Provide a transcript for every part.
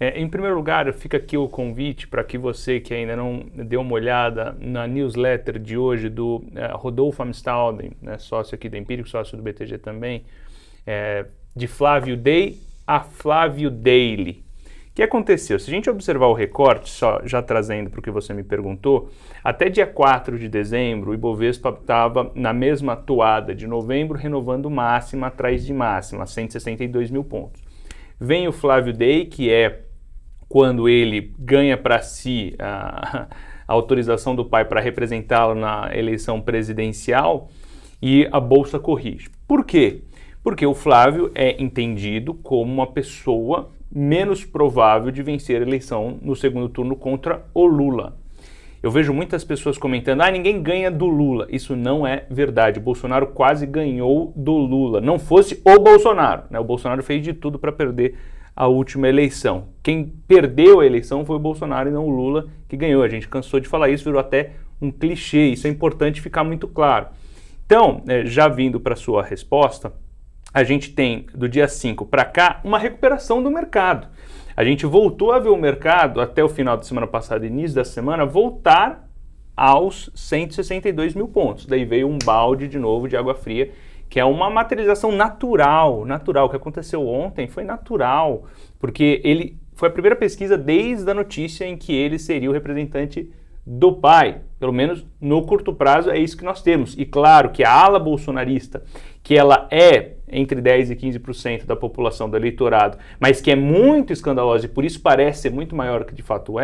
Em primeiro lugar, fica aqui o convite para que você que ainda não deu uma olhada na newsletter de hoje do Rodolfo Amstalden, né, sócio aqui da Empírico, sócio do BTG também, de Flávio Day a Flávio Daily. O que aconteceu? Se a gente observar o recorte, só já trazendo para o que você me perguntou, até dia 4 de dezembro o Ibovespa estava na mesma toada de novembro, renovando máxima atrás de máxima, 162 mil pontos. Vem o Flávio Day, que é quando ele ganha para si a autorização do pai para representá-lo na eleição presidencial e a Bolsa corrige. Por quê? Porque o Flávio é entendido como uma pessoa menos provável de vencer a eleição no segundo turno contra o Lula. Eu vejo muitas pessoas comentando, ninguém ganha do Lula. Isso não é verdade. O Bolsonaro quase ganhou do Lula. Não fosse o Bolsonaro, né? O Bolsonaro fez de tudo para perder a última eleição. Quem perdeu a eleição foi o Bolsonaro e não o Lula que ganhou. A gente cansou de falar isso, virou até um clichê. Isso é importante ficar muito claro. Então, já vindo para a sua resposta, a gente tem do dia 5 para cá uma recuperação do mercado. A gente voltou a ver o mercado até o final da semana passada, início da semana, voltar aos 162 mil pontos. Daí veio um balde de novo de água fria, que é uma materialização natural. O que aconteceu ontem foi natural, porque ele foi a primeira pesquisa desde a notícia em que ele seria o representante do pai. Pelo menos no curto prazo é isso que nós temos. E claro que a ala bolsonarista, que ela é entre 10% e 15% da população do eleitorado, mas que é muito escandalosa e por isso parece ser muito maior do que de fato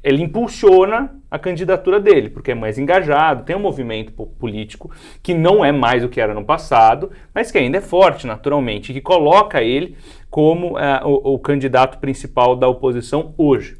ele impulsiona a candidatura dele, porque é mais engajado, tem um movimento político que não é mais o que era no passado, mas que ainda é forte naturalmente, que coloca ele como o candidato principal da oposição hoje.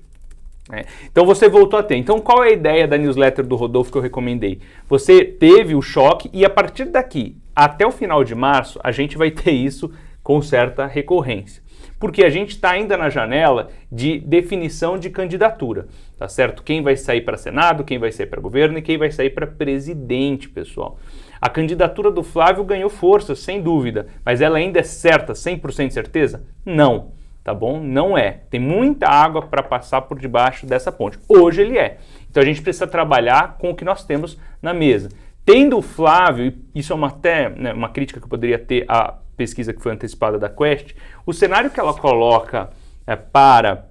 Então você voltou a ter. Então qual é a ideia da newsletter do Rodolfo que eu recomendei? Você teve o choque e a partir daqui até o final de março a gente vai ter isso com certa recorrência. Porque a gente está ainda na janela de definição de candidatura, tá certo? Quem vai sair para Senado, quem vai sair para governo e quem vai sair para presidente, pessoal. A candidatura do Flávio ganhou força, sem dúvida, mas ela ainda é certa, 100% de certeza? Não. Tá bom? Não é. Tem muita água para passar por debaixo dessa ponte. Hoje ele é. Então a gente precisa trabalhar com o que nós temos na mesa. Tendo o Flávio, isso é uma crítica que eu poderia ter à pesquisa que foi antecipada da Quest, o cenário que ela coloca para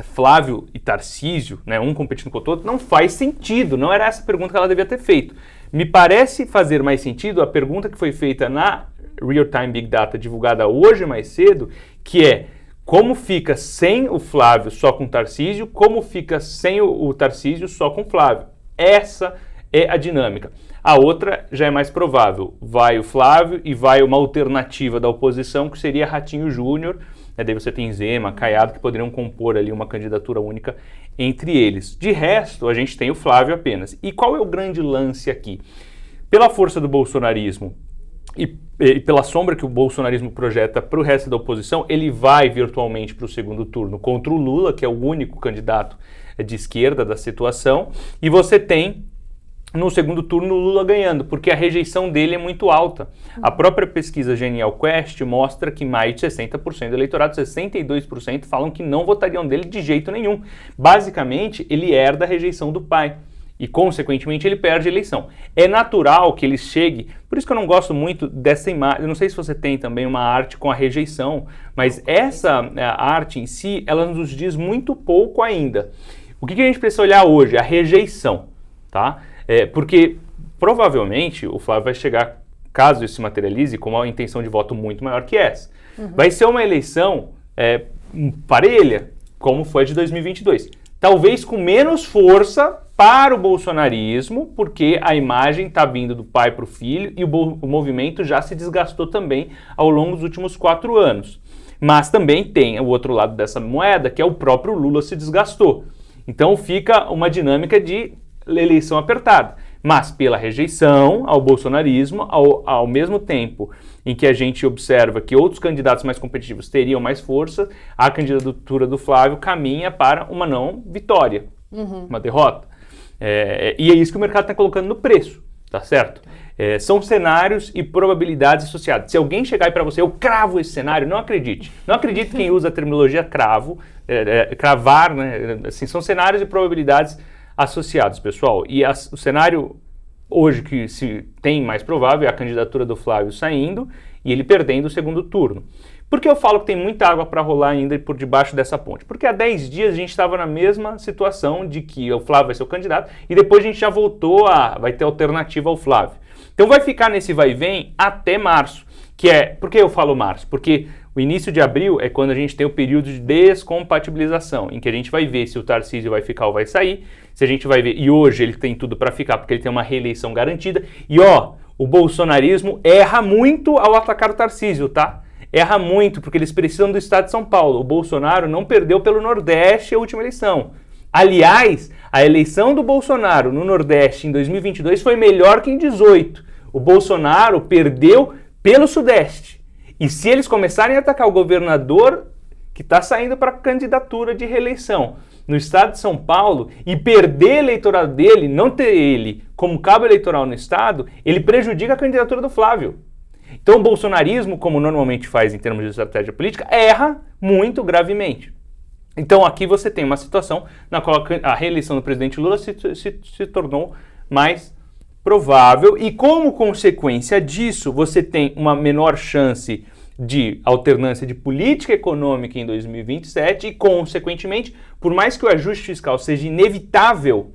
Flávio e Tarcísio, um competindo com o outro, não faz sentido. Não era essa a pergunta que ela devia ter feito. Me parece fazer mais sentido a pergunta que foi feita na Real Time Big Data, divulgada hoje mais cedo, que é: como fica sem o Flávio só com o Tarcísio, como fica sem o Tarcísio só com o Flávio. Essa é a dinâmica. A outra já é mais provável. Vai o Flávio e vai uma alternativa da oposição, que seria Ratinho Júnior. Daí você tem Zema, Caiado, que poderiam compor ali uma candidatura única entre eles. De resto, a gente tem o Flávio apenas. E qual é o grande lance aqui? Pela força do bolsonarismo e pela sombra que o bolsonarismo projeta para o resto da oposição, ele vai virtualmente para o segundo turno contra o Lula, que é o único candidato de esquerda da situação, e você tem no segundo turno o Lula ganhando, porque a rejeição dele é muito alta. A própria pesquisa Genial Quest mostra que mais de 60% do eleitorado, 62%, falam que não votariam dele de jeito nenhum. Basicamente, ele herda a rejeição do pai. E, consequentemente, ele perde a eleição. É natural que ele chegue... Por isso que eu não gosto muito dessa imagem. Eu não sei se você tem também uma arte com a rejeição, mas essa arte em si, ela nos diz muito pouco ainda. O que a gente precisa olhar hoje? A rejeição, tá? Porque, provavelmente, o Flávio vai chegar, caso isso se materialize, com uma intenção de voto muito maior que essa. Vai ser uma eleição parelha, como foi a de 2022. Talvez com menos força para o bolsonarismo, porque a imagem está vindo do pai para o filho e o movimento já se desgastou também ao longo dos últimos 4 anos. Mas também tem o outro lado dessa moeda, que é o próprio Lula se desgastou. Então fica uma dinâmica de eleição apertada. Mas pela rejeição ao bolsonarismo, ao mesmo tempo em que a gente observa que outros candidatos mais competitivos teriam mais força, a candidatura do Flávio caminha para uma não vitória, uma derrota. E é isso que o mercado está colocando no preço, tá certo? São cenários e probabilidades associadas. Se alguém chegar aí para você, eu cravo esse cenário, não acredite. Não acredite quem usa a terminologia cravo, cravar, né? Assim, são cenários e probabilidades associados, pessoal. E o cenário hoje que se tem mais provável é a candidatura do Flávio saindo e ele perdendo o segundo turno. Por que eu falo que tem muita água para rolar ainda por debaixo dessa ponte? Porque há 10 dias a gente estava na mesma situação de que o Flávio vai ser o candidato e depois a gente já voltou vai ter alternativa ao Flávio. Então vai ficar nesse vai e vem até março, por que eu falo março? Porque o início de abril é quando a gente tem o período de descompatibilização, em que a gente vai ver se o Tarcísio vai ficar ou vai sair, se a gente vai ver, e hoje ele tem tudo para ficar, porque ele tem uma reeleição garantida, e o bolsonarismo erra muito ao atacar o Tarcísio, tá? Erra muito, porque eles precisam do estado de São Paulo. O Bolsonaro não perdeu pelo Nordeste a última eleição. Aliás, a eleição do Bolsonaro no Nordeste em 2022 foi melhor que em 2018. O Bolsonaro perdeu pelo Sudeste. E se eles começarem a atacar o governador que está saindo para a candidatura de reeleição no estado de São Paulo e perder eleitorado dele, não ter ele como cabo eleitoral no estado, ele prejudica a candidatura do Flávio. Então o bolsonarismo, como normalmente faz em termos de estratégia política, erra muito gravemente. Então aqui você tem uma situação na qual a reeleição do presidente Lula se tornou mais provável e como consequência disso você tem uma menor chance de alternância de política econômica em 2027 e consequentemente, por mais que o ajuste fiscal seja inevitável,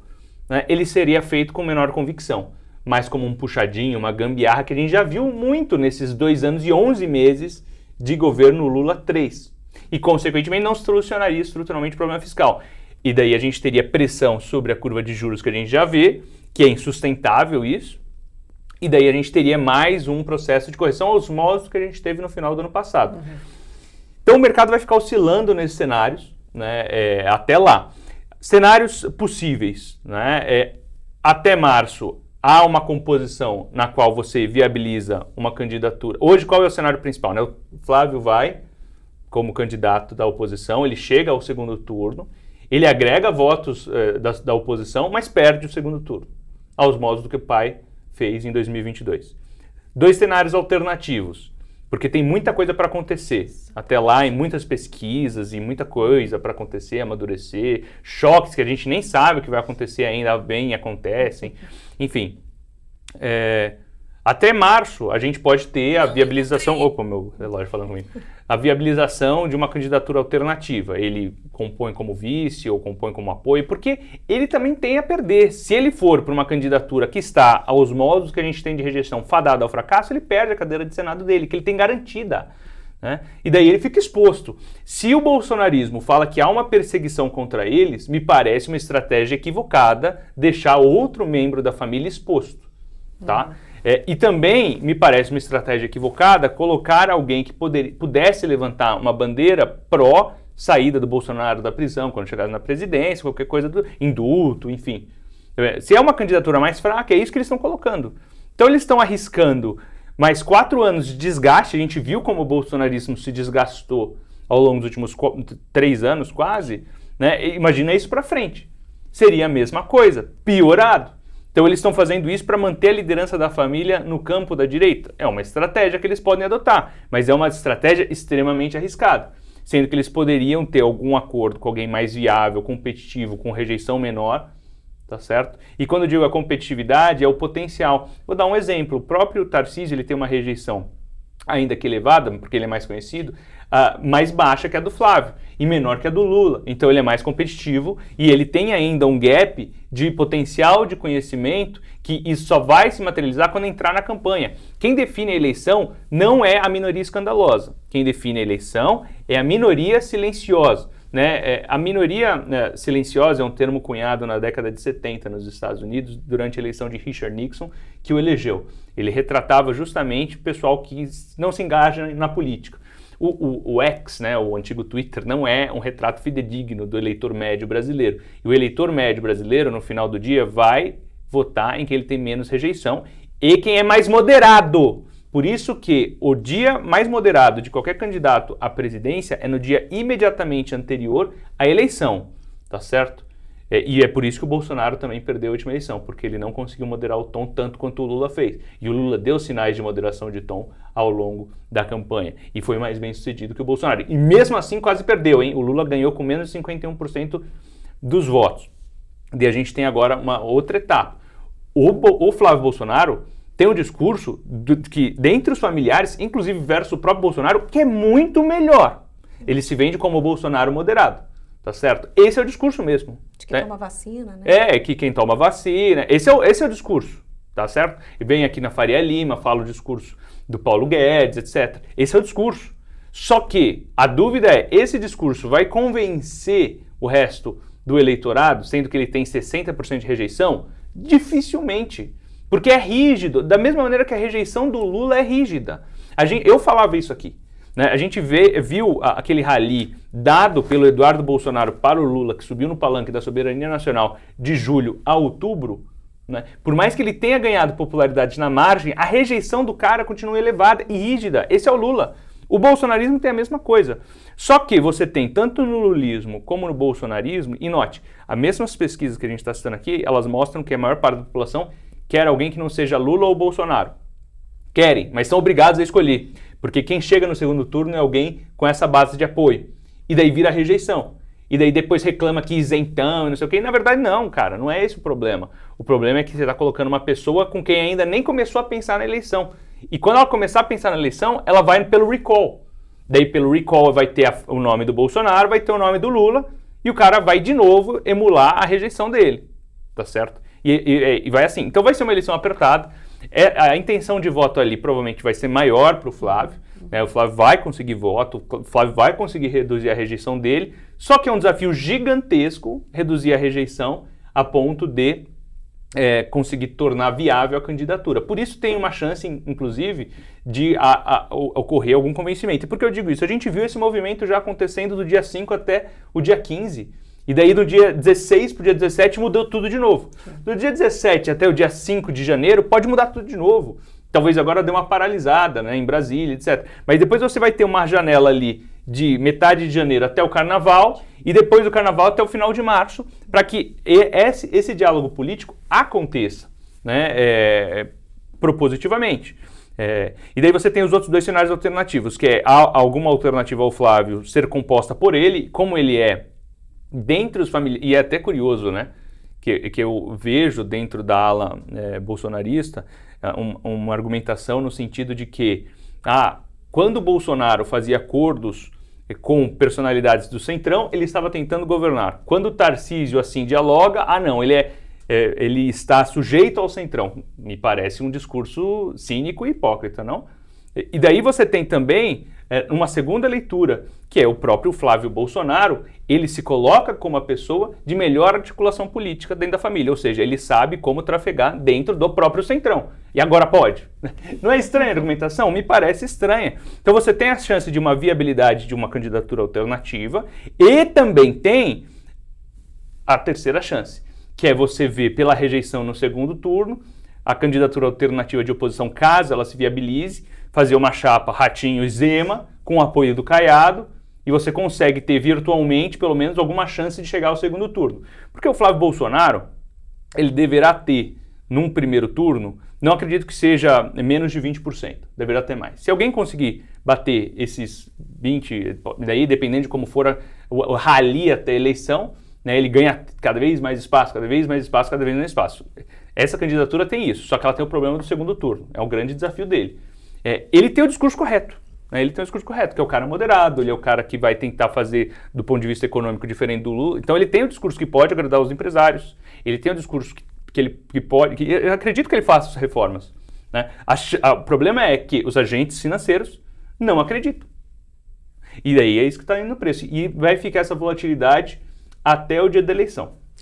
né, ele seria feito com menor convicção, mais como um puxadinho, uma gambiarra que a gente já viu muito nesses 2 anos e 11 meses de governo Lula 3. E, consequentemente, não solucionaria estruturalmente o problema fiscal. E daí a gente teria pressão sobre a curva de juros que a gente já vê, que é insustentável isso. E daí a gente teria mais um processo de correção aos modos que a gente teve no final do ano passado. Então o mercado vai ficar oscilando nesses cenários, né, até lá. Cenários possíveis, né, até março, há uma composição na qual você viabiliza uma candidatura. Hoje, qual é o cenário principal? Né? O Flávio vai como candidato da oposição, ele chega ao segundo turno, ele agrega votos da oposição, mas perde o segundo turno, aos modos do que o pai fez em 2022. 2 cenários alternativos, porque tem muita coisa para acontecer. Até lá, em muitas pesquisas e muita coisa para acontecer, amadurecer, choques que a gente nem sabe o que vai acontecer ainda bem acontecem. Enfim, até março a gente pode ter a viabilização... Opa, meu relógio falando comigo. A viabilização de uma candidatura alternativa. Ele compõe como vice ou compõe como apoio, porque ele também tem a perder. Se ele for para uma candidatura que está aos modos que a gente tem de rejeição fadada ao fracasso, ele perde a cadeira de Senado dele, que ele tem garantida. Né? E daí ele fica exposto. Se o bolsonarismo fala que há uma perseguição contra eles, me parece uma estratégia equivocada deixar outro membro da família exposto. Tá? E também me parece uma estratégia equivocada colocar alguém que pudesse levantar uma bandeira pró saída do Bolsonaro da prisão quando chegar na presidência, qualquer coisa do indulto, enfim. Se é uma candidatura mais fraca, é isso que eles estão colocando. Então eles estão arriscando mais 4 anos de desgaste. A gente viu como o bolsonarismo se desgastou ao longo dos últimos 3 anos quase, né? Imagina isso para frente. Seria a mesma coisa, piorado. Então eles estão fazendo isso para manter a liderança da família no campo da direita. É uma estratégia que eles podem adotar, mas é uma estratégia extremamente arriscada, sendo que eles poderiam ter algum acordo com alguém mais viável, competitivo, com rejeição menor, tá certo? E quando eu digo a competitividade, é o potencial. Vou dar um exemplo. O próprio Tarcísio, ele tem uma rejeição, ainda que elevada, porque ele é mais conhecido, mais baixa que a do Flávio e menor que a do Lula. Então ele é mais competitivo e ele tem ainda um gap de potencial de conhecimento que isso só vai se materializar quando entrar na campanha. Quem define a eleição não é a minoria escandalosa. Quem define a eleição é a minoria silenciosa. Né? A minoria silenciosa é um termo cunhado na década de 70 nos Estados Unidos, durante a eleição de Richard Nixon, que o elegeu. Ele retratava justamente o pessoal que não se engaja na política. O X, né, o antigo Twitter, não é um retrato fidedigno do eleitor médio brasileiro. E o eleitor médio brasileiro, no final do dia, vai votar em quem ele tem menos rejeição e quem é mais moderado. Por isso que o dia mais moderado de qualquer candidato à presidência é no dia imediatamente anterior à eleição, tá certo? E é por isso que o Bolsonaro também perdeu a última eleição, porque ele não conseguiu moderar o tom tanto quanto o Lula fez. E o Lula deu sinais de moderação de tom ao longo da campanha. E foi mais bem sucedido que o Bolsonaro. E mesmo assim quase perdeu, hein? O Lula ganhou com menos de 51% dos votos. E a gente tem agora uma outra etapa. O Flávio Bolsonaro tem um discurso que, dentre os familiares, inclusive versus o próprio Bolsonaro, que é muito melhor. Ele se vende como o Bolsonaro moderado. Tá certo? Esse é o discurso mesmo. De quem toma vacina, né? Que quem toma vacina. Esse é o discurso, tá certo? E vem aqui na Faria Lima, fala o discurso do Paulo Guedes, etc. Esse é o discurso. Só que a dúvida é, esse discurso vai convencer o resto do eleitorado, sendo que ele tem 60% de rejeição? Dificilmente. Porque é rígido, da mesma maneira que a rejeição do Lula é rígida. Eu falava isso aqui. Né? A gente viu aquele rally dado pelo Eduardo Bolsonaro para o Lula, que subiu no palanque da soberania nacional de julho a outubro, né? Por mais que ele tenha ganhado popularidade na margem, a rejeição do cara continua elevada e rígida. Esse é o Lula. O bolsonarismo tem a mesma coisa. Só que você tem tanto no lulismo como no bolsonarismo, e note, as mesmas pesquisas que a gente está citando aqui, elas mostram que a maior parte da população quer alguém que não seja Lula ou Bolsonaro. Querem, mas são obrigados a escolher. Porque quem chega no segundo turno é alguém com essa base de apoio. E daí vira rejeição. E daí depois reclama que isentão e não sei o quê. E na verdade não, cara, não é esse o problema. O problema é que você está colocando uma pessoa com quem ainda nem começou a pensar na eleição. E quando ela começar a pensar na eleição, ela vai pelo recall. Daí pelo recall vai ter o nome do Bolsonaro, vai ter o nome do Lula, e o cara vai de novo emular a rejeição dele. Tá certo? E vai assim. Então vai ser uma eleição apertada. A intenção de voto ali provavelmente vai ser maior para o Flávio, né? O Flávio vai conseguir voto, o Flávio vai conseguir reduzir a rejeição dele, só que é um desafio gigantesco reduzir a rejeição a ponto de conseguir tornar viável a candidatura. Por isso tem uma chance, inclusive, de ocorrer algum convencimento. E por que eu digo isso? A gente viu esse movimento já acontecendo do dia 5 até o dia 15. E daí do dia 16 para o dia 17 mudou tudo de novo. Do dia 17 até o dia 5 de janeiro pode mudar tudo de novo. Talvez agora dê uma paralisada, né, em Brasília, etc. Mas depois você vai ter uma janela ali de metade de janeiro até o Carnaval e depois do Carnaval até o final de março para que esse diálogo político aconteça, né, propositivamente. E daí você tem os outros dois cenários alternativos, que é alguma alternativa ao Flávio ser composta por ele, como ele é dentre os familiares, e é até curioso, né, que eu vejo dentro da ala bolsonarista uma argumentação no sentido de que quando o Bolsonaro fazia acordos com personalidades do Centrão, ele estava tentando governar. Quando o Tarcísio assim dialoga, não, ele está sujeito ao Centrão. Me parece um discurso cínico e hipócrita, não? E daí você tem também uma segunda leitura, que é o próprio Flávio Bolsonaro, ele se coloca como a pessoa de melhor articulação política dentro da família, ou seja, ele sabe como trafegar dentro do próprio Centrão. E agora pode. Não é estranha a argumentação? Me parece estranha. Então você tem a chance de uma viabilidade de uma candidatura alternativa e também tem a terceira chance, que é você ver pela rejeição no segundo turno, a candidatura alternativa de oposição, caso ela se viabilize, fazer uma chapa Ratinho e Zema, com o apoio do Caiado, e você consegue ter virtualmente, pelo menos, alguma chance de chegar ao segundo turno. Porque o Flávio Bolsonaro, ele deverá ter, num primeiro turno, não acredito que seja menos de 20%, deverá ter mais. Se alguém conseguir bater esses 20%, daí dependendo de como for o rally até a eleição, né, ele ganha cada vez mais espaço, cada vez mais espaço, cada vez mais espaço. Essa candidatura tem isso, só que ela tem o problema do segundo turno, é o grande desafio dele. Ele tem o discurso correto, né? Ele tem o discurso correto, que é o cara moderado, ele é o cara que vai tentar fazer do ponto de vista econômico diferente do Lula. Então ele tem o discurso que pode agradar os empresários, ele tem o discurso que pode, que eu acredito que ele faça as reformas, né? O problema é que os agentes financeiros não acreditam. E daí é isso que está indo no preço. E vai ficar essa volatilidade até o dia da eleição.